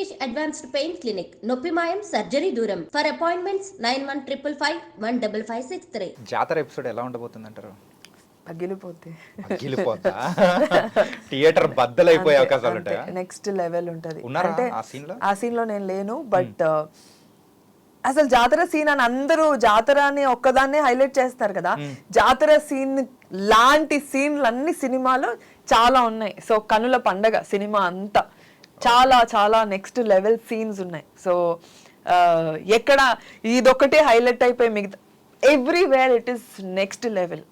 Rishikesh Advanced Pain Clinic. నొప్పి మాయం surgery దూరం. For appointments 9155515563. జాతర ఎపిసోడ్ ఎలా ఉండబోతుంది అంటారు? అగిలిపోతే అగిలిపోతా థియేటర్ బద్దలైపోయే అవకాశాలు ఉంటాయా? నెక్స్ట్ లెవెల్ ఉంటది. అంటే ఆ సీన్ లో నేను లేను, బట్ అసలు జాతర సీన్ అని అందరూ జాతర అని ఒక్కదాన్నే హైలైట్ చేస్తారు కదా, జాతర సీన్ లాంటి సీన్లు అన్ని సినిమాలో చాలా ఉన్నాయి. సో కనుల పండగ సినిమా అంతా చాలా చాలా నెక్స్ట్ లెవెల్ సీన్స్ ఉన్నాయి. సో ఎక్కడ ఇదొక్కటే హైలైట్ అయిపోయి మిగతా everywhere it is next level.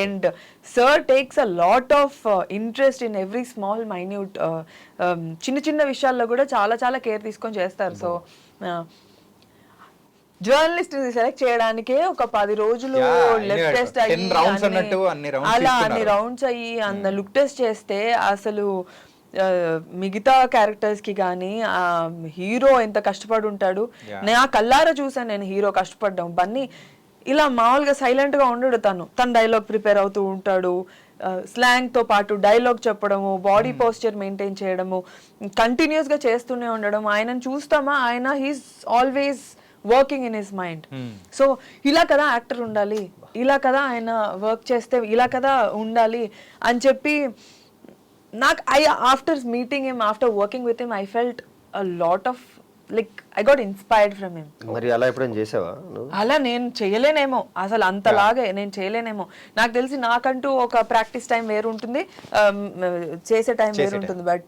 And sir takes a lot of interest in every small minute చిన్న చిన్న విషయాల్లో కూడా చాలా చాలా కేర్ తీసుకొని చేస్తారు. సో జర్నలిస్ట్ సెలెక్ట్ చేయడానికే ఒక 10 రోజులు లెఫ్ట్ టెస్ట్ అయ్యి అలా అన్ని రౌండ్స్ అయ్యి అంత లుక్ టెస్ట్ చేస్తే అసలు మిగతా క్యారెక్టర్స్ కి కానీ హీరో ఎంత కష్టపడి ఉంటాడు. నా కల్లారా చూసాను నేను హీరో కష్టపడ్డాం. బన్నీ ఇలా మామూలుగా సైలెంట్ గా ఉండడు, తన డైలాగ్ ప్రిపేర్ అవుతూ ఉంటాడు, స్లాంగ్ తో పాటు డైలాగ్ చెప్పడము, బాడీ పోస్చర్ మెయింటైన్ చేయడము, కంటిన్యూస్ గా చేస్తూనే ఉండడం. ఆయనను చూస్తామా, ఆయన he's always working in his mind. So ఇలా కదా యాక్టర్ ఉండాలి, ఇలా కదా ఆయన వర్క్ చేస్తే ఇలా కదా ఉండాలి అని చెప్పి నాకు after meeting him, after working with him, I felt a lot of like I got inspired from him. మరి అలా ఎప్పుడైనా చేసావా? అలా నేను చేయలేనేమో, అసలు అంతలాగే నేను చేయలేనేమో. నాకు తెలిసి నాకంటూ ఒక ప్రాక్టీస్ టైం వేరు ఉంటుంది, చేసే టైం వేరు ఉంటుంది. But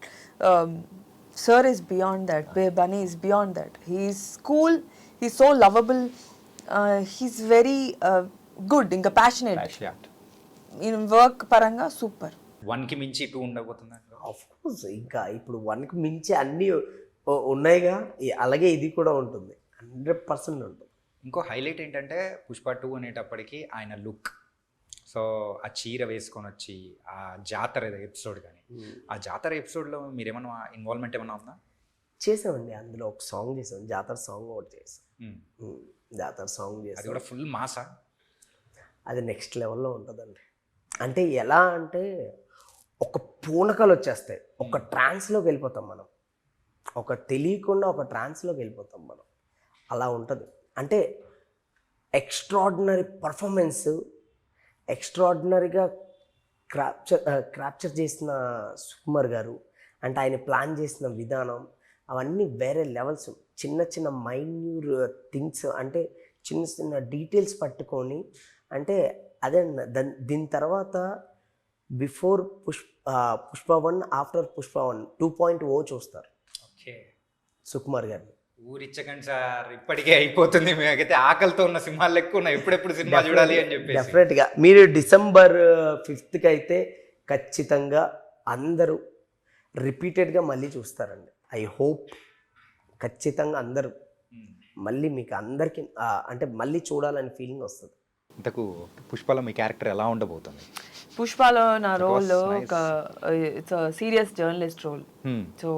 sir is beyond that, Bunny is beyond that. He's cool, he's so lovable, he's very good, ఇంకా ప్యాషనేట్ ఇన్ వర్క్ పరంగా. సూపర్. 1కి మించి 2 ఉండబోతుంది. ఆఫ్ కోర్స్, ఇంకా ఇప్పుడు 1కి మించి అన్నీ ఉన్నాయిగా, అలాగే ఇది కూడా ఉంటుంది, 100% ఉంటుంది. ఇంకో హైలైట్ ఏంటంటే పుష్ప 2 అనేటప్పటికి ఆయన లుక్, సో ఆ చీర వేసుకొని వచ్చి ఆ జాతర ఎపిసోడ్ కానీ, ఆ జాతర ఎపిసోడ్లో మీరేమన్నా ఇన్వాల్వ్మెంట్ ఏమన్నా ఉందా? చేసామండి, అందులో ఒక సాంగ్ చేసాం, జాతర సాంగ్ ఒకటి చేసాం. జాతర సాంగ్ అది చేసాం, కూడా ఫుల్ మాసా. అది నెక్స్ట్ లెవెల్లో ఉంటుందండి. అంటే ఎలా అంటే ఒక పూనకాలు వచ్చేస్తాయి, ఒక ట్రాన్స్లోకి వెళ్ళిపోతాం మనం, ఒక తెలియకుండా ఒక ట్రాన్స్లోకి వెళ్ళిపోతాం మనం. అలా ఉంటుంది. అంటే ఎక్స్ట్రాడినరీ పర్ఫార్మెన్స్, ఎక్స్ట్రాడినరీగా క్యాప్చర్ చేసిన సుకుమార్ గారు, అంటే ఆయన ప్లాన్ చేసిన విధానం, అవన్నీ వేరే లెవెల్స్. చిన్న చిన్న మైన్యూర్ థింగ్స్, అంటే చిన్న చిన్న డీటెయిల్స్ పట్టుకొని, అంటే అదే దీని తర్వాత బిఫోర్ పుష్ప 1, ఆఫ్టర్ పుష్ప 1 2.0 చూస్తారు సుకుమార్ గారిని. ఊరిచ్చకండి సార్, ఇప్పటికే అయిపోతుంది, మేమైతే ఆకలితో ఉన్న సింహాలు ఎక్కువ ఉన్నాయి, ఎప్పుడెప్పుడు సినిమా చూడాలి అని చెప్పి. డెఫినెట్గా మీరు December 5th అయితే ఖచ్చితంగా అందరూ రిపీటెడ్గా మళ్ళీ చూస్తారండి. ఐ హోప్ ఖచ్చితంగా అందరూ మళ్ళీ మీకు అందరికీ అంటే మళ్ళీ చూడాలని ఫీలింగ్ వస్తుంది. ఇంతకు పుష్పలో మీ క్యారెక్టర్ ఎలా ఉండబోతుంది? పుష్పలో నా రోల్ ఒక it's serious journalist role. So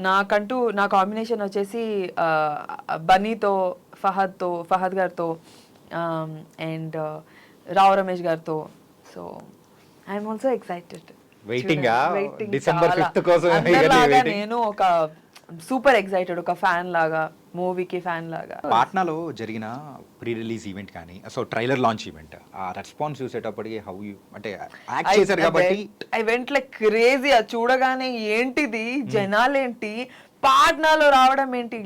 నాకంటూ నా కాంబినేషన్ వచ్చేసి బన్నీతో, ఫహద్ గారితో అండ్ రావు రమేష్ గారితో. So I'm also excited. December 5th కోసం నేను ఒక సూపర్ ఎక్సైటెడ్, ఒక ఫ్యాన్ లాగా, మూవీకి ఫ్యాన్ లాగా. పాట్నాలో జరిగిన ప్రీ రిలీజ్ ఈవెంట్ కానీ, సో ట్రైలర్ లాంచ్ ఈవెంట్, ఆ రెస్పాన్స్ చూసేటప్పటికి హౌ యూ, అంటే యాక్ట్ చేశారు కాబట్టి ఐ వెంట్ లైక్ క్రేజీ. అది చూడగానే ఏంటిది, జనాలేంటి, పాట్నాలో రావడం ఏంటి,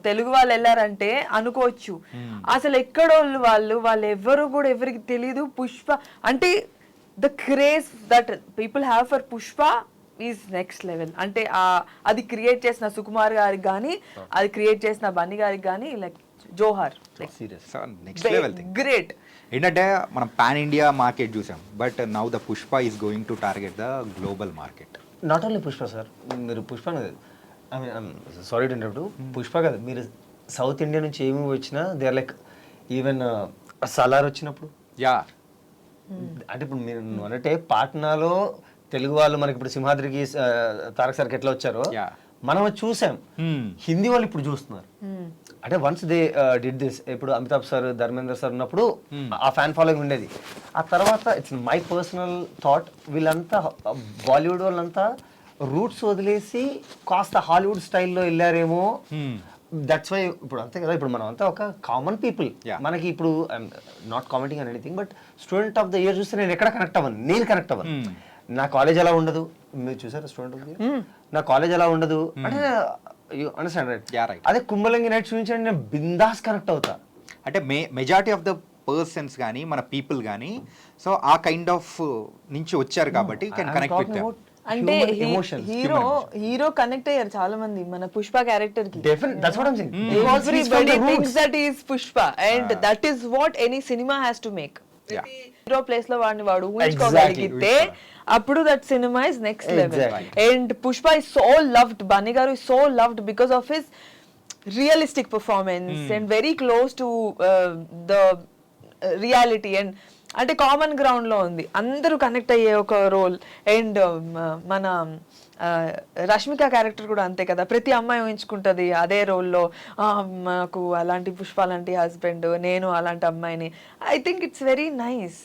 తెలుగు వాళ్ళు వెళ్ళారంటే అనుకోవచ్చు, అసలు ఎక్కడోళ్ళు వాళ్ళు ఎవ్వరు కూడా ఎవరికి తెలీదు. పుష్ప అంటే the craze that people have for Pushpa is next level. అంటే అది క్రియేట్ చేసిన సుకుమార్ గారికి కానీ, అది క్రియేట్ చేసిన బన్నీ గారికి కానీ, లైక్ జోహార్, నెక్స్ట్ లెవెల్ గ్రేట్. ఏంటంటే మనం పాన్ ఇండియా మార్కెట్ చూసాం, but now the Pushpa is going to target the global market. Not only Pushpa sir, మీరు Pushpa sorry to interrupt, Pushpa కాదు, మీరు సౌత్ ఇండియా నుంచి ఏమి వచ్చినా they are like even Salaar వచ్చినప్పుడు, యా అంటే ఇప్పుడు మీరు అంటే పాట్నాలో తెలుగు వాళ్ళు మనకి ఇప్పుడు సింహాద్రికి తారక సార్కి ఎట్లా వచ్చారో మనం చూసాం, హిందీ వాళ్ళు ఇప్పుడు చూస్తున్నారు. అంటే వన్స్ దే డిడ్ దిస్, ఇప్పుడు అమితాబ్ సార్, ధర్మేంద్ర సార్ ఉన్నప్పుడు ఆ ఫ్యాన్ ఫాలోయింగ్ ఉండేది. ఆ తర్వాత ఇట్స్ మై పర్సనల్ థాట్, వీళ్ళంతా బాలీవుడ్ వాళ్ళంతా రూట్స్ వదిలేసి కాస్త హాలీవుడ్ స్టైల్లో వెళ్ళారేమో. దట్స్ వై ఇప్పుడు అంతే కదా, ఇప్పుడు మనం అంతా ఒక కామన్ పీపుల్. మనకి ఇప్పుడు నాట్ కామెంటింగ్ అని anything, but student of the year చూస్తే నేను ఎక్కడ కనెక్ట్ అవ్వను, నేను కనెక్ట్ అవ్వను. నా కాలేజ్ ఎలా ఉండదు, మీరు చూసారా స్టూడెంట్ ఆఫ్ ద ఇయర్, నా కాలేజ్ ఎలా ఉండదు అంటే యూ అండర్స్టాండ్ రైట్. అదే కుంభలంగి నైట్స్ నుంచి నేను బిందాస్ కనెక్ట్ అవుతా. అంటే మెజారిటీ ఆఫ్ ద పర్సన్స్ కానీ మన పీపుల్ కానీ సో ఆ కైండ్ ఆఫ్ నుంచి వచ్చారు కాబట్టి కెన్ కనెక్ట్ విత్ దెం. అంటే హీరో కనెక్ట్ అయ్యారు చాలా మంది మన పుష్ప క్యారెక్టర్ కి. That's what I'm saying. Everybody thinks that he is Pushpa and that is what any cinema has to make. Hero place లో వాడు ఊహించుకోగలిగితే అప్పుడు that cinema is next level. And Pushpa is so loved, Bunny గారు is so loved because of his realistic performance and very close to the reality. And అంటే common ground లో ఉంది, అందరూ connect అయ్యే ఒక రోల్. అండ్ మన రష్మిక క్యారెక్టర్ కూడా అంతే కదా, ప్రతి అమ్మాయి ఊహించుకుంటది అదే రోల్లో, మాకు అలాంటి పుష్ప లాంటి హస్బెండ్, నేను అలాంటి అమ్మాయిని. I think it's very nice.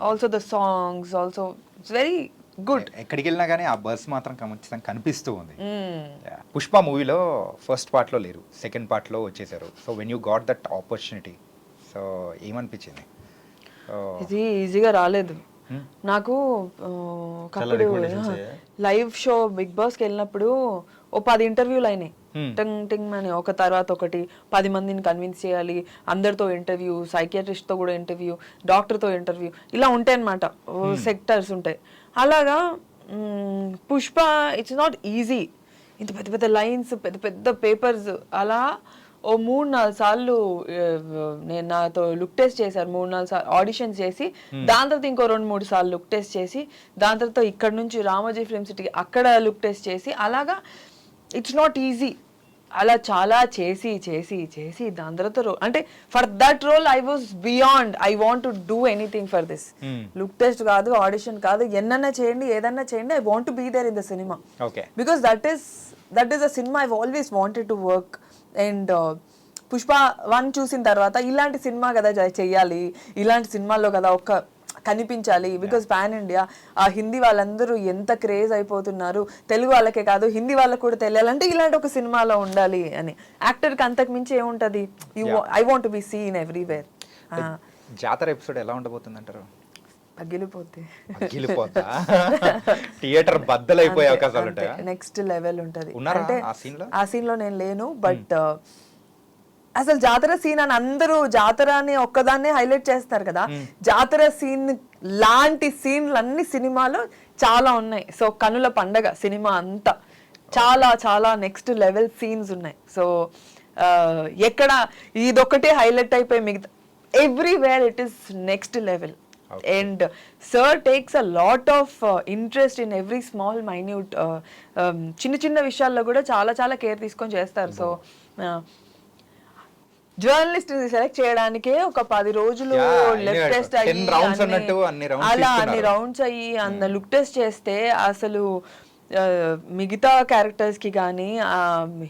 Also the songs also it's very good. ఎక్కడికి వెళ్ళినా కానీ ఆ బస్ మాత్రం ఖచ్చితంగా కనిపిస్తూ ఉంది. పుష్ప మూవీలో ఫస్ట్ పార్ట్ లో లేరు, సెకండ్ పార్ట్ లో వచ్చేసారు. So when you got that opportunity so ఏమనిపించింది? ఇది ఈజీగా రాలేదు నాకు. ఒకప్పుడు లైవ్ షో బిగ్ బాస్కి వెళ్ళినప్పుడు 10 ఇంటర్వ్యూలు అయినాయి, టింగ్ టింగ్ అని ఒక తర్వాత ఒకటి. 10 మందిని కన్విన్స్ చేయాలి, అందరితో ఇంటర్వ్యూ, సైకియాట్రిస్ట్తో కూడా ఇంటర్వ్యూ, డాక్టర్తో ఇంటర్వ్యూ, ఇలా ఉంటాయి అన్నమాట, సెక్టర్స్ ఉంటాయి. అలాగా పుష్ప ఇట్స్ నాట్ ఈజీ. ఇంత పెద్ద పెద్ద లైన్స్, పెద్ద పెద్ద పేపర్స్. అలా 3-4 సార్లు నేను నాతో లుక్ టెస్ట్ చేశారు, 3-4 సార్లు ఆడిషన్స్ చేసి, దాని తర్వాత ఇంకో 2-3 సార్లు లుక్ టెస్ట్ చేసి, దాని తర్వాత ఇక్కడ నుంచి రామోజీ ఫిల్మ్ సిటీకి అక్కడ లుక్ టెస్ట్ చేసి, అలాగా ఇట్స్ నాట్ ఈజీ. అలా చాలా చేసి చేసి చేసి దాని తర్వాత అంటే for that role I was beyond. I want to do anything for this. Look test కాదు, ఆడిషన్ కాదు, ఎన్నన్నా చేయండి, ఏదన్నా చేయండి, I want to be there in the cinema. Because that is a cinema I always wanted to work. And Pushpa 1 చూసిన తర్వాత ఇలాంటి cinema కదా చెయ్యాలి, ఇలాంటి సినిమాల్లో కదా ఒక్క కనిపించాలి. బికాస్ పాన్ ఇండియా ఆ హిందీ వాళ్ళందరూ ఎంత క్రేజ్ అయిపోతున్నారు, తెలుగు వాళ్ళకే కాదు హిందీ వాళ్ళకి కూడా తెలియాలంటే ఇలాంటి ఒక సినిమాలో ఉండాలి అని. యాక్టర్కి అంతకు మించి ఏముంటది, I want to be seen everywhere. జాతర ఎపిసోడ్ ఎలా ఉండబోతుంది అంటారు? అగ్గిలిపోతే థియేటర్ బద్దలైపోయే అవకాశాలు ఉంటాయా? నెక్స్ట్ లెవెల్ ఉంటది. అంటే ఆ సీన్ లో నేను లేను, బట్ అసలు జాతర సీన్ అని అందరూ జాతర అని ఒక్కదాన్నే హైలైట్ చేస్తారు కదా, జాతర సీన్ లాంటి సీన్లు అన్ని సినిమాలో చాలా ఉన్నాయి. సో కనుల పండగ సినిమా అంతా చాలా చాలా నెక్స్ట్ లెవెల్ సీన్స్ ఉన్నాయి. సో ఎక్కడ ఇదొక్కటే హైలైట్ అయిపోయి మిగతా everywhere it is next level. And sir takes a lot of interest in every small minute చిన్న విషయాల్లో కూడా చాలా చాలా కేర్ తీసుకొని చేస్తారు. సో జర్నలిస్ట్ సెలెక్ట్ చేయడానికే ఒక 10 రోజులు లుక్ టెస్ట్ అయ్యి అలా అన్ని రౌండ్స్ అయ్యి అన్న లుక్ టెస్ట్ చేస్తే అసలు మిగతా క్యారెక్టర్స్ కి కానీ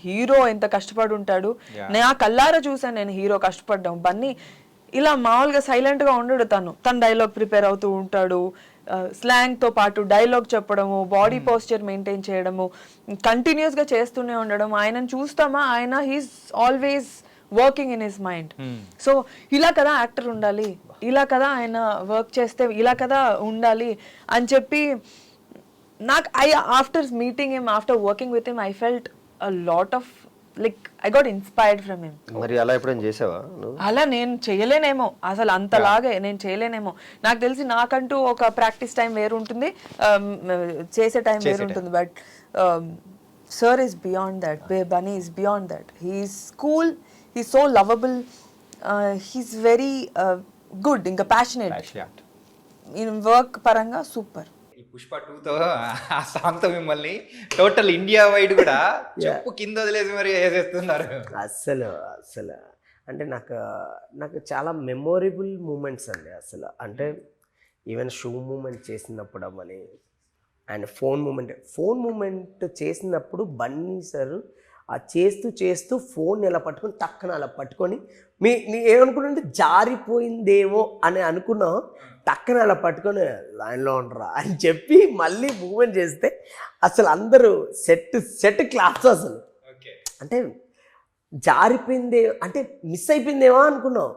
హీరో ఎంత కష్టపడి ఉంటాడు. నేను కల్లారా చూసాను, నేను హీరో కష్టపడ్డాం. బన్నీ ఇలా మామూలుగా సైలెంట్ గా ఉండడు, తన డైలాగ్ ప్రిపేర్ అవుతూ ఉంటాడు, స్లాంగ్ తో పాటు డైలాగ్ చెప్పడము, బాడీ పోస్చర్ మెయింటైన్ చేయడము, కంటిన్యూస్ గా చేస్తూనే ఉండడం. ఆయనను చూస్తామా, ఆయన he's always working in his mind. So ఇలా కదా యాక్టర్ ఉండాలి, ఇలా కదా ఆయన వర్క్ చేస్తే ఇలా కదా ఉండాలి అని చెప్పి నాకు after meeting him, after working with him, I felt a lot of like I got inspired from him. మరి అలా ఎప్పుడైనా చేసావా? అలా నేను చేయలేనేమో, అసలు అంతలాగే నేను చేయలేనేమో. నాకు తెలిసి నాకంటూ ఒక ప్రాక్టీస్ టైం వేరు ఉంటుంది, చేసే టైం వేరు ఉంటుంది. But sir is beyond that, Bunny is beyond that. He's cool, he's so lovable, he's very good, ఇంకా ప్యాషనేట్ ఇన్ వర్క్ పరంగా. సూపర్. పుష్ప 2తో ఆ సాంగ్తో మిమ్మల్ని టోటల్ ఇండియా వైడ్ కూడా చెప్పు కింద వదిలేసి మరి వేసేస్తున్నారు. అసలు అంటే నాకు చాలా మెమొరబుల్ మూమెంట్స్ అండి అసలు. అంటే ఈవెన్ షూ మూమెంట్ చేసినప్పుడు అవ్వని, అండ్ ఫోన్ మూమెంట్ చేసినప్పుడు బన్నీ సార్ ఆ చేస్తూ చేస్తూ ఫోన్ ఇలా పట్టుకొని టక్కన అలా పట్టుకొని నీ ఏమనుకున్నాంటే జారిపోయిందేమో అని అనుకున్నాం, టక్కన అలా పట్టుకొని లైన్లో ఉండరా అని చెప్పి మళ్ళీ మూమెంట్ చేస్తే అసలు అందరూ సెట్ క్లాస్ అసలు. అంటే జారిపోయిందే అంటే మిస్ అయిపోయిందేమో అనుకున్నాం,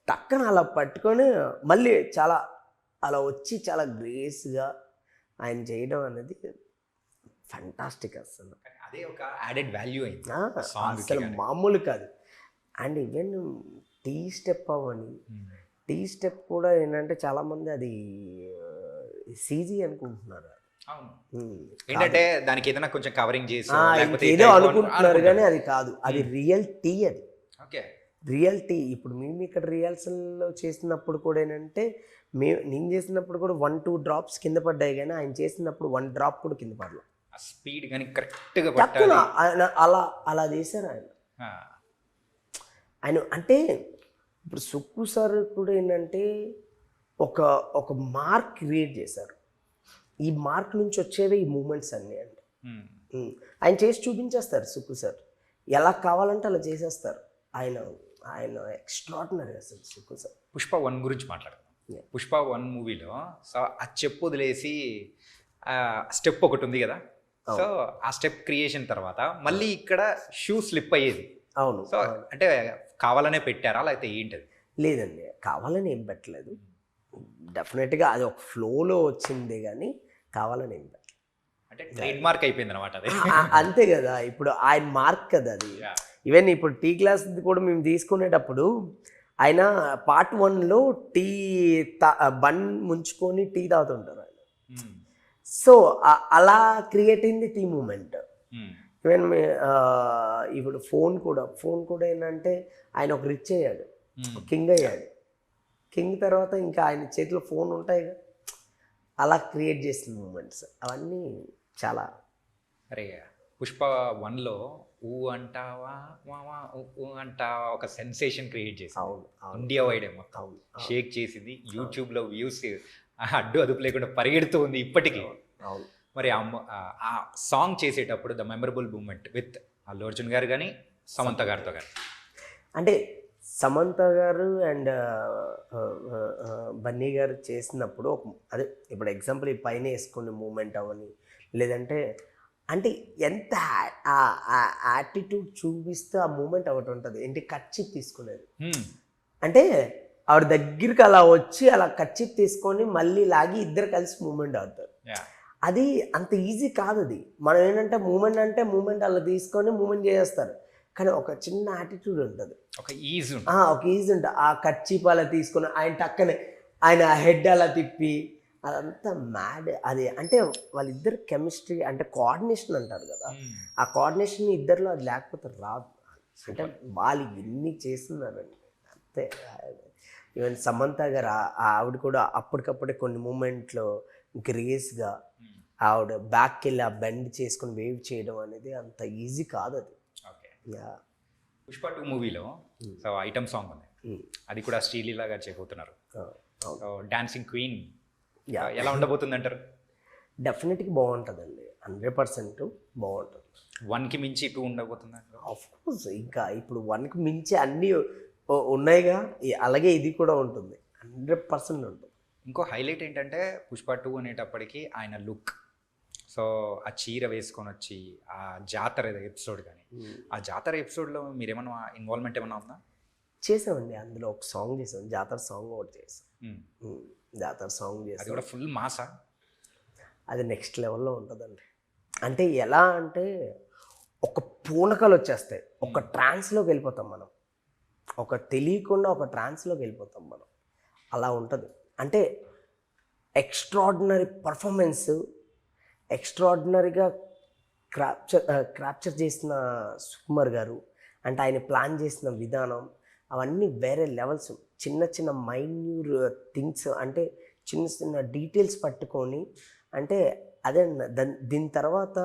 టక్కన అలా పట్టుకొని మళ్ళీ చాలా అలా వచ్చి చాలా గ్రేస్గా ఆయన చేయడం అనేది ఫంటాస్టిక్ అసలు. అదే ఒక యాడెడ్ వాల్యూ అయింది అసలు మామూలు కాదు. అండ్ ఈవెన్ టీ స్టెప్ అవని, టీ స్టెప్ కూడా ఏంటంటే చాలామంది అది సీజీ అనుకుంటున్నారు. ఏంటంటే దానికి ఏదైనా కొంచెం కవరింగ్ చేసి ఏదో అనుకుంటున్నారు కానీ అది కాదు, అది రియల్ టీ. అది రియల్ టీ. ఇప్పుడు మేము ఇక్కడ రిహార్సల్లో చేసినప్పుడు కూడా ఏంటంటే నేను చేసినప్పుడు కూడా 1-2 డ్రాప్స్ కింద పడ్డాయి, కానీ ఆయన చేసినప్పుడు 1 డ్రాప్ కూడా కింద పడలేదు. స్పీడ్ కానీ కరెక్ట్గా పట్టాలి. అలా చేశారు ఆయన. అంటే ఇప్పుడు సుక్కు సార్ కూడా ఏంటంటే ఒక మార్క్ క్రియేట్ చేశారు. ఈ మార్క్ నుంచి వచ్చేవే ఈ మూమెంట్స్ అన్నీ అండి. ఆయన చేసి చూపించేస్తారు సుక్కు సార్, ఎలా కావాలంటే అలా చేసేస్తారు. ఆయన ఎక్స్ట్రాడినరీ అసలు సుక్కు సార్. పుష్ప 1 గురించి మాట్లాడదాం. పుష్ప 1 మూవీలో సో ఆ చెప్పు వదిలేసి స్టెప్ ఒకటి ఉంది కదా, సో ఆ స్టెప్ క్రియేషన్ తర్వాత మళ్ళీ ఇక్కడ షూ స్లిప్ అయ్యేది. అవును. సో అంటే కావాలనే పెట్టారా లేకపోతే ఏంటది? లేదండి, కావాలని ఏం పెట్టలేదు. డెఫినెట్గా అది ఒక ఫ్లోలో వచ్చింది, కానీ కావాలని ఏం పెట్టలేదు. అంటే ట్రేడ్ మార్క్ అయిపోయింది అనమాట అది. అంతే కదా, ఇప్పుడు ఆయన మార్క్ కదా అది. ఈవెన్ ఇప్పుడు టీ క్లాస్ కూడా మేము తీసుకునేటప్పుడు ఆయన పార్ట్ 1లో టీ బన్ ముంచుకొని టీ తాగుతుంటారు ఆయన. సో అలా క్రియేట్ అయింది టీ మూమెంట్. ఈవెన్ ఇప్పుడు ఫోన్ కూడా ఏంటంటే ఆయన ఒక రిచ్ అయ్యాడు, కింగ్ అయ్యాడు. కింగ్ తర్వాత ఇంకా ఆయన చేతిలో ఫోన్ ఉంటాయి కదా, అలా క్రియేట్ చేసిన మూమెంట్స్ అవన్నీ చాలా. అరే పుష్ప 1లో ఊ అంటావా మావా ఊ అంటావా ఒక సెన్సేషన్ క్రియేట్ చేసి ఇండియా వైడ్ మొత్తం షేక్ చేసింది. యూట్యూబ్లో వ్యూస్ అడ్డు అదుపు లేకుండా పరిగెడుతూ ఉంది ఇప్పటికీ. మరి ఆ సాంగ్ చేసేటప్పుడు the memorable moment with Allu Arjun గారు కానీ సమంత గారితో కానీ, అంటే సమంత గారు అండ్ బన్నీ గారు చేసినప్పుడు అదే ఇప్పుడు ఎగ్జాంపుల్ ఈ పైన వేసుకునే మూమెంట్ అవని, లేదంటే అంటే ఎంత యాటిట్యూడ్ చూపిస్తే ఆ మూమెంట్ ఒకటి ఉంటుంది. ఏంటి కచ్చిప్ తీసుకునేది, అంటే ఆవిడ దగ్గరికి అలా వచ్చి అలా కచ్చిప్ తీసుకొని మళ్ళీ లాగి ఇద్దరు కలిసి మూమెంట్ అవుతారు. అది అంత ఈజీ కాదు. అది మనం ఏంటంటే మూమెంట్ అలా తీసుకొని మూమెంట్ చేసేస్తారు, కానీ ఒక చిన్న యాటిట్యూడ్ ఉంటుంది, ఒక ఈజీ ఉంటుంది. ఆ కచ్చిప్ అలా తీసుకొని ఆయన టక్కనే ఆయన హెడ్ అలా తిప్పి అదంతా మ్యాడ్. అది అంటే వాళ్ళిద్దరు కెమిస్ట్రీ అంటే కోఆర్డినేషన్ అంటారు కదా, ఆ కోఆర్డినేషన్ ఇద్దరిలో అది లేకపోతే రాదు. అంటే వాళ్ళు ఎన్ని చేస్తున్నారండి అంతే. ఈవెన్ సమంత గారు ఆవిడ కూడా అప్పటికప్పుడే కొన్ని మూమెంట్లో గ్రేస్గా ఆవిడ బ్యాక్కి వెళ్ళి ఆ బెండ్ చేసుకుని వేవ్ చేయడం అనేది అంత ఈజీ కాదు అది. పుష్ప 2 మూవీలో సో ఐటమ్ సాంగ్ ఉంది, అది కూడా శ్రీలీల గారు చేయబోతున్నారు. డాన్సింగ్ క్వీన్ ఎలా ఉండబోతుంది అంటారు? డెఫినెట్గా బాగుంటుందండి, 100% బాగుంటుంది. 1కి మించి 2 ఉండబోతుంది ఆఫ్కోర్స్. ఇంకా ఇప్పుడు 1కి మించి అన్నీ ఉన్నాయిగా, అలాగే ఇది కూడా ఉంటుంది, 100% ఉంటుంది. ఇంకో హైలైట్ ఏంటంటే పుష్ప 2 అనేటప్పటికి ఆయన లుక్, సో ఆ చీర వేసుకొని వచ్చి ఆ జాతర ఎపిసోడ్ కానీ, ఆ జాతర ఎపిసోడ్లో మీరేమన్నా ఇన్వాల్వ్మెంట్ ఏమన్నా ఉందా? చేసామండి, అందులో ఒక సాంగ్ చేసాం, జాతర సాంగ్ ఒకటి చేసాం. జాతర సాంగ్ చేసాం, అది కూడా ఫుల్ మాసా. అది నెక్స్ట్ లెవెల్లో ఉంటుందండి. అంటే ఎలా అంటే ఒక పూనకాలు వచ్చేస్తాయి, ఒక ట్రాన్స్లోకి వెళ్ళిపోతాం మనం, ఒక తెలియకుండా ఒక ట్రాన్స్లోకి వెళ్ళిపోతాం మనం, అలా ఉంటుంది. అంటే ఎక్స్ట్రాడినరీ పర్ఫార్మెన్స్, ఎక్స్ట్రాడినరీగా క్యాప్చర్ చేసిన సుకుమార్ గారు, అంటే ఆయన ప్లాన్ చేసిన విధానం అవన్నీ వేరే లెవెల్స్. చిన్న మైన్యూర్ థింగ్స్, అంటే చిన్న డీటెయిల్స్ పట్టుకొని, అంటే అదే దీని తర్వాత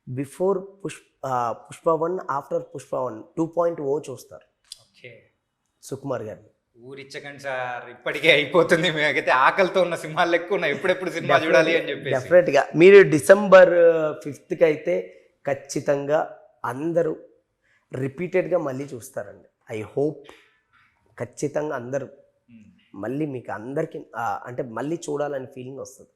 బిఫోర్ పుష్ప 1 ఆఫ్టర్ పుష్ప 1 2.0 చూస్తారు సుకుమార్ గారిని. ఊరిచ్చకండి సార్, ఇప్పటికే అయిపోతుంది, మేమైతే ఆకలితో ఉన్న సింహాలు ఎక్కువ ఉన్నాయి, ఎప్పుడెప్పుడు సినిమా చూడాలి అని చెప్పి. డెఫినెట్గా మీరు December 5th అయితే ఖచ్చితంగా అందరూ రిపీటెడ్గా మళ్ళీ చూస్తారండి. ఐ హోప్ ఖచ్చితంగా అందరూ మళ్ళీ మీకు అందరికీ అంటే మళ్ళీ చూడాలని ఫీలింగ్ వస్తుంది.